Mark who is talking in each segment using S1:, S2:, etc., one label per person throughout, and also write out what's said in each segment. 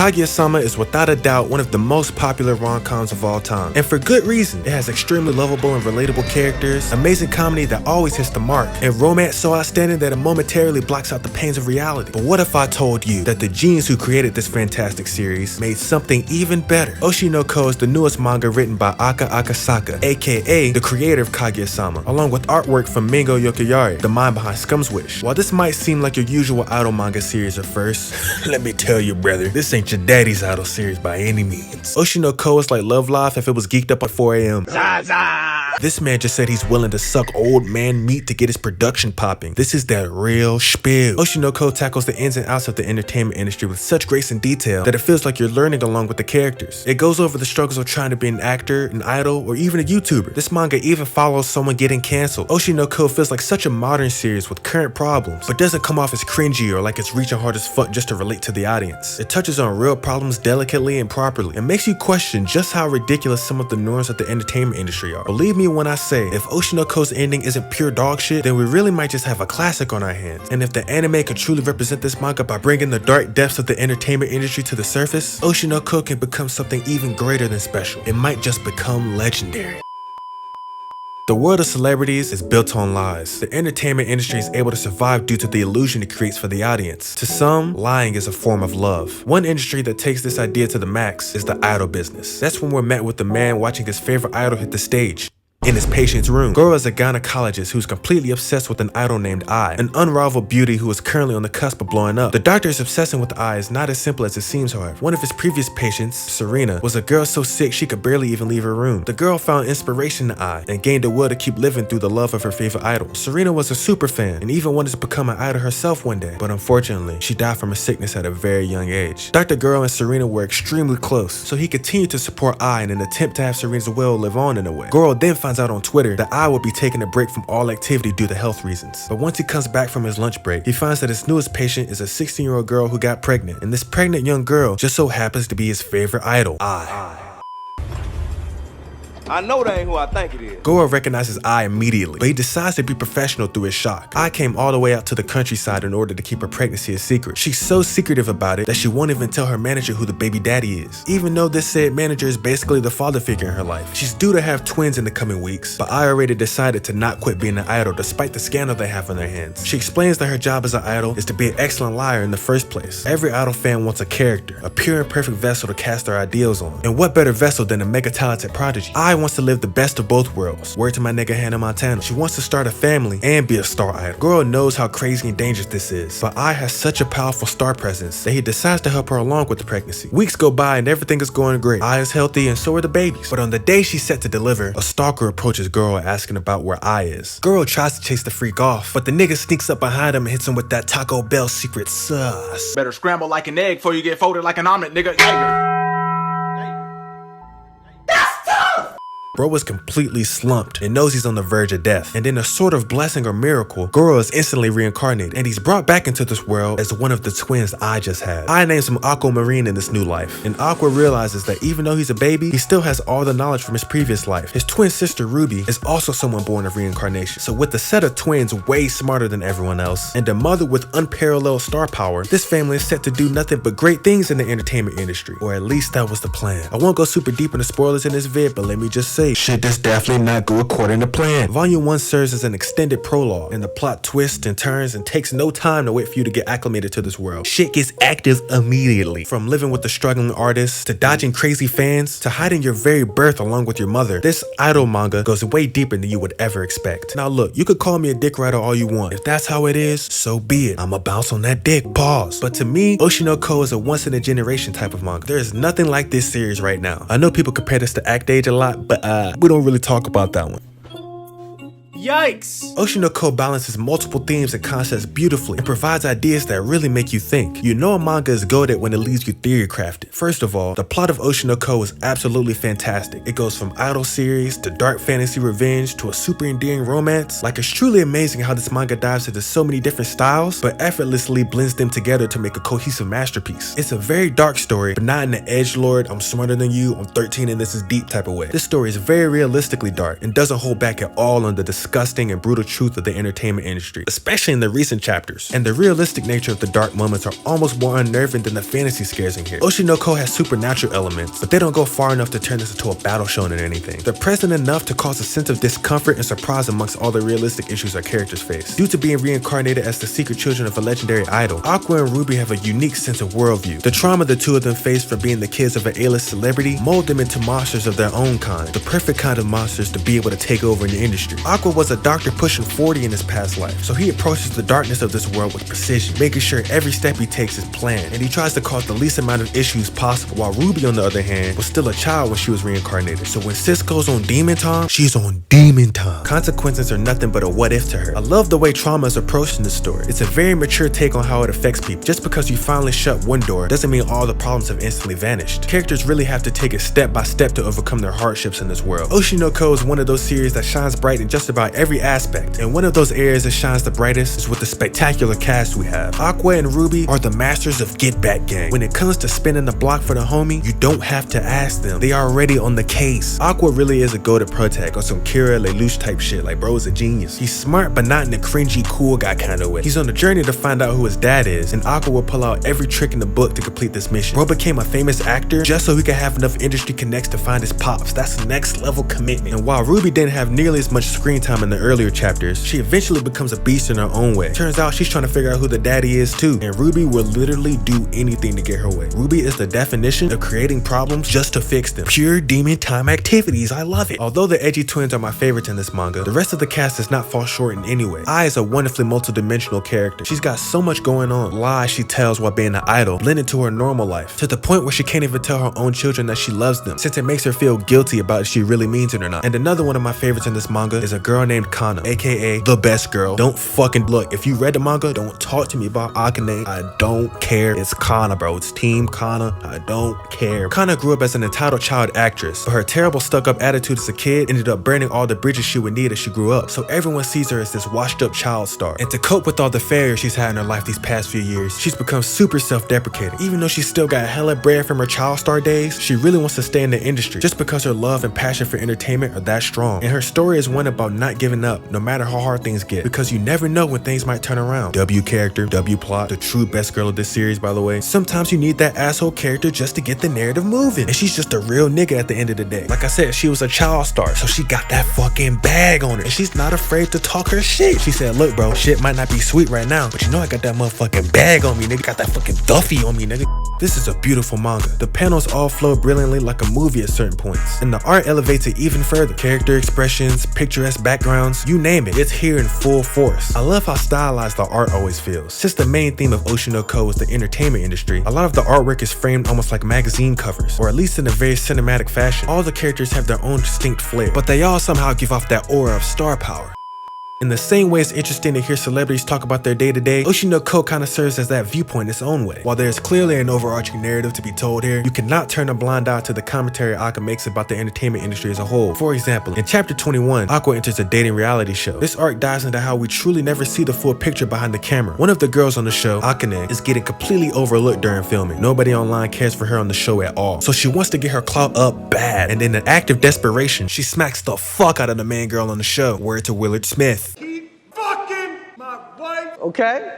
S1: Kaguya-sama is without a doubt one of the most popular rom-coms of all time, and for good reason. It has extremely lovable and relatable characters, amazing comedy that always hits the mark, and romance so outstanding that it momentarily blocks out the pains of reality. But what if I told you that the genius who created this fantastic series made something even better? Oshi no Ko is the newest manga written by Aka Akasaka, aka the creator of Kaguya-sama, along with artwork from Mingo Yokiyari, the mind behind Scum's Wish. While this might seem like your usual idol manga series at first, let me tell you, brother, this ain't your daddy's idol series by any means. Oshi no Ko is like Love Life if it was geeked up at 4 AM. This man just said he's willing to suck old man meat to get his production popping. This is that real spiel. Oshi no Ko tackles the ins and outs of the entertainment industry with such grace and detail that it feels like you're learning along with the characters. It goes over the struggles of trying to be an actor, an idol, or even a YouTuber. This manga even follows someone getting canceled. Oshi no Ko feels like such a modern series with current problems, but doesn't come off as cringy or like it's reaching hard as fuck just to relate to the audience. It touches on real problems delicately and properly, and makes you question just how ridiculous some of the norms of the entertainment industry are. Believe me when I say, if Oshi no Ko's ending isn't pure dog shit, then we really might just have a classic on our hands. And if the anime can truly represent this manga by bringing the dark depths of the entertainment industry to the surface, Oshi no Ko can become something even greater than special. It might just become legendary. The world of celebrities is built on lies. The entertainment industry is able to survive due to the illusion it creates for the audience. To some, lying is a form of love. One industry that takes this idea to the max is the idol business. That's when we're met with the man watching his favorite idol hit the stage. In his patient's room, Goro is a gynecologist who's completely obsessed with an idol named Ai, an unrivaled beauty who is currently on the cusp of blowing up. The doctor is obsessing with Ai is not as simple as it seems, however. One of his previous patients, Serena, was a girl so sick she could barely even leave her room. The girl found inspiration in Ai and gained the will to keep living through the love of her favorite idol. Serena was a super fan and even wanted to become an idol herself one day, but unfortunately, she died from a sickness at a very young age. Dr. Goro and Serena were extremely close, so he continued to support Ai in an attempt to have Serena's will live on in a way. Goro then finds out on Twitter that Ai will be taking a break from all activity due to health reasons. But once he comes back from his lunch break, he finds that his newest patient is a 16-year-old girl who got pregnant, and this pregnant young girl just so happens to be his favorite idol, Ai.
S2: I know that ain't who I think it is.
S1: Goro recognizes Ai immediately, but he decides to be professional through his shock. Ai came all the way out to the countryside in order to keep her pregnancy a secret. She's so secretive about it that she won't even tell her manager who the baby daddy is, even though this said manager is basically the father figure in her life. She's due to have twins in the coming weeks, but Ai already decided to not quit being an idol despite the scandal they have on their hands. She explains that her job as an idol is to be an excellent liar in the first place. Every idol fan wants a character, a pure and perfect vessel to cast their ideals on. And what better vessel than a mega talented prodigy? Ai wants to live the best of both worlds. Word to my nigga Hannah Montana. She wants to start a family and be a star idol. Goro knows how crazy and dangerous this is, but Ai has such a powerful star presence that he decides to help her along with the pregnancy. Weeks go by and everything is going great. Ai is healthy and so are the babies. But on the day she's set to deliver, a stalker approaches Goro asking about where Ai is. Goro tries to chase the freak off, but the nigga sneaks up behind him and hits him with that Taco Bell secret sauce.
S2: Better scramble like an egg before you get folded like an omelet, nigga.
S1: Bro was completely slumped and knows he's on the verge of death. And in a sort of blessing or miracle, Goro is instantly reincarnated and he's brought back into this world as one of the twins Ai just had. Ai names him Aquamarine in this new life, and Aqua realizes that even though he's a baby, he still has all the knowledge from his previous life. His twin sister Ruby is also someone born of reincarnation. So with a set of twins way smarter than everyone else and a mother with unparalleled star power, this family is set to do nothing but great things in the entertainment industry, or at least that was the plan. I won't go super deep into spoilers in this vid, but let me just say, shit does definitely not go according to plan. Volume 1 serves as an extended prologue, and the plot twists and turns and takes no time to wait for you to get acclimated to this world. Shit gets active immediately. From living with the struggling artists, to dodging crazy fans, to hiding your very birth along with your mother, this idol manga goes way deeper than you would ever expect. Now look, you could call me a dick writer all you want. If that's how it is, so be it. I'ma bounce on that dick, pause. But to me, Oshi no Ko is a once in a generation type of manga. There is nothing like this series right now. I know people compare this to Act Age a lot, but we don't really talk about that one.
S2: Yikes!
S1: Oshi no Ko balances multiple themes and concepts beautifully and provides ideas that really make you think. You know a manga is goated when it leaves you theory crafted. First of all, the plot of Oshi no Ko is absolutely fantastic. It goes from idol series to dark fantasy revenge to a super endearing romance. Like, it's truly amazing how this manga dives into so many different styles, but effortlessly blends them together to make a cohesive masterpiece. It's a very dark story, but not in the edgelord, I'm smarter than you, I'm 13 and this is deep type of way. This story is very realistically dark and doesn't hold back at all on the discussion disgusting and brutal truth of the entertainment industry, especially in the recent chapters. And the realistic nature of the dark moments are almost more unnerving than the fantasy scares in here. Oshi no Ko has supernatural elements, but they don't go far enough to turn this into a battle shonen or anything. They're present enough to cause a sense of discomfort and surprise amongst all the realistic issues our characters face. Due to being reincarnated as the secret children of a legendary idol, Aqua and Ruby have a unique sense of worldview. The trauma the two of them face from being the kids of an A-list celebrity mold them into monsters of their own kind, the perfect kind of monsters to be able to take over in the industry. Aqua was a doctor pushing 40 in his past life, so he approaches the darkness of this world with precision, making sure every step he takes is planned, and he tries to cause the least amount of issues possible, while Ruby, on the other hand, was still a child when she was reincarnated. So when Sis goes on demon time, she's on demon time. Consequences are nothing but a what if to her. I love the way trauma is approached in this story. It's a very mature take on how it affects people. Just because you finally shut one door doesn't mean all the problems have instantly vanished. Characters really have to take it step by step to overcome their hardships in this world. Oshi no Ko is one of those series that shines bright in just about every aspect, and one of those areas that shines the brightest is with the spectacular cast we have. Aqua and Ruby are the masters of get back game. When it comes to spinning the block for the homie, you don't have to ask them. They are already on the case. Aqua really is a go-to protag on some Kira Lelouch type shit, like bro is a genius. He's smart but not in a cringy cool guy kind of way. He's on a journey to find out who his dad is, and Aqua will pull out every trick in the book to complete this mission. Bro became a famous actor just so he could have enough industry connects to find his pops. That's next level commitment. And while Ruby didn't have nearly as much screen time in the earlier chapters, she eventually becomes a beast in her own way. Turns out she's trying to figure out who the daddy is too, and Ruby will literally do anything to get her way. Ruby is the definition of creating problems just to fix them. Pure demon time activities. I love it. Although the edgy twins are my favorites in this manga, the rest of the cast does not fall short in any way. Ai is a wonderfully multidimensional character. She's got so much going on. Lies she tells while being an idol blend into her normal life, to the point where she can't even tell her own children that she loves them, since it makes her feel guilty about if she really means it or not. And another one of my favorites in this manga is a girl named Kana, aka the best girl. Don't fucking look. If you read the manga, don't talk to me about Akane. I don't care. It's Kana, bro. It's Team Kana. I don't care. Kana grew up as an entitled child actress, but her terrible stuck-up attitude as a kid ended up burning all the bridges she would need as she grew up. So everyone sees her as this washed-up child star. And to cope with all the failures she's had in her life these past few years, she's become super self-deprecating. Even though she's still got hella bread from her child star days, she really wants to stay in the industry just because her love and passion for entertainment are that strong. And her story is one about not giving up no matter how hard things get, because you never know when things might turn around. W character, W plot, the true best girl of this series, by the way. Sometimes you need that asshole character just to get the narrative moving, and she's just a real nigga at the end of the day. Like I said, she was a child star, so she got that fucking bag on her, and she's not afraid to talk her shit. She said, look bro, shit might not be sweet right now, but you know I got that motherfucking bag on me, nigga. Got that fucking Duffy on me, nigga. This is a beautiful manga. The panels all flow brilliantly like a movie at certain points, and the art elevates it even further. Character expressions, picturesque backgrounds, you name it, it's here in full force. I love how stylized the art always feels. Since the main theme of Oshi no Ko is the entertainment industry, a lot of the artwork is framed almost like magazine covers, or at least in a very cinematic fashion. All the characters have their own distinct flair, but they all somehow give off that aura of star power. In the same way it's interesting to hear celebrities talk about their day-to-day, Oshi no Ko kind of serves as that viewpoint in its own way. While there's clearly an overarching narrative to be told here, you cannot turn a blind eye to the commentary Aqua makes about the entertainment industry as a whole. For example, in chapter 21, Aqua enters a dating reality show. This arc dives into how we truly never see the full picture behind the camera. One of the girls on the show, Akane, is getting completely overlooked during filming. Nobody online cares for her on the show at all, so she wants to get her clout up bad, and in an act of desperation, she smacks the fuck out of the main girl on the show. Word to Willard Smith.
S2: Okay.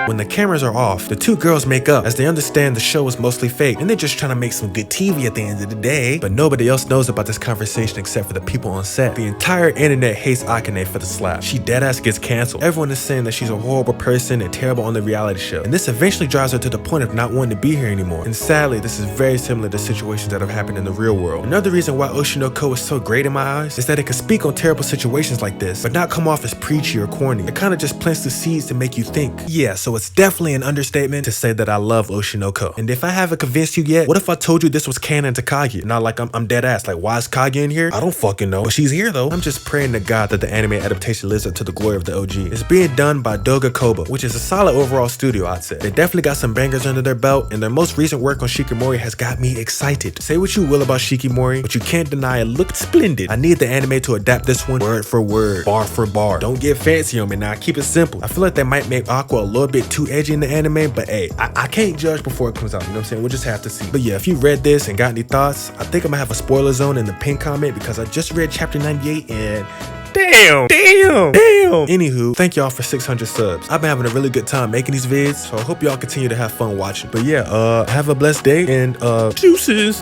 S1: When the cameras are off, the two girls make up as they understand the show is mostly fake and they're just trying to make some good TV at the end of the day. But nobody else knows about this conversation except for the people on set. The entire internet hates Akane for the slap. She deadass gets canceled. Everyone is saying that she's a horrible person and terrible on the reality show. And this eventually drives her to the point of not wanting to be here anymore. And sadly, this is very similar to situations that have happened in the real world. Another reason why Oshi no Ko is so great in my eyes is that it can speak on terrible situations like this, but not come off as preachy or corny. It kind of just plants the seeds to make you think. Yeah, so it's definitely an understatement to say that I love Oshi no Ko. And if I haven't convinced you yet, what if I told you this was canon to Kaguya? Not like I'm dead ass, like why is Kaguya in here? I don't fucking know, but she's here though. I'm just praying to God that the anime adaptation lives up to the glory of the OG. It's being done by Doga Koba, which is a solid overall studio, I'd say. They definitely got some bangers under their belt, and their most recent work on Shikimori has got me excited. Say what you will about Shikimori, but you can't deny it looked splendid. I need the anime to adapt this one word for word, bar for bar. Don't get fancy on me now, keep it simple. I feel like they might make Aqua a little bit bit too edgy in the anime, but hey, I can't judge before it comes out, you know what I'm saying? We'll just have to see. But yeah, if you read this and got any thoughts, I think I'm gonna have a spoiler zone in the pinned comment because I just read chapter 98 and damn. Anywho, thank y'all for 600 subs. I've been having a really good time making these vids, so I hope y'all continue to have fun watching. But yeah, have a blessed day and deuces.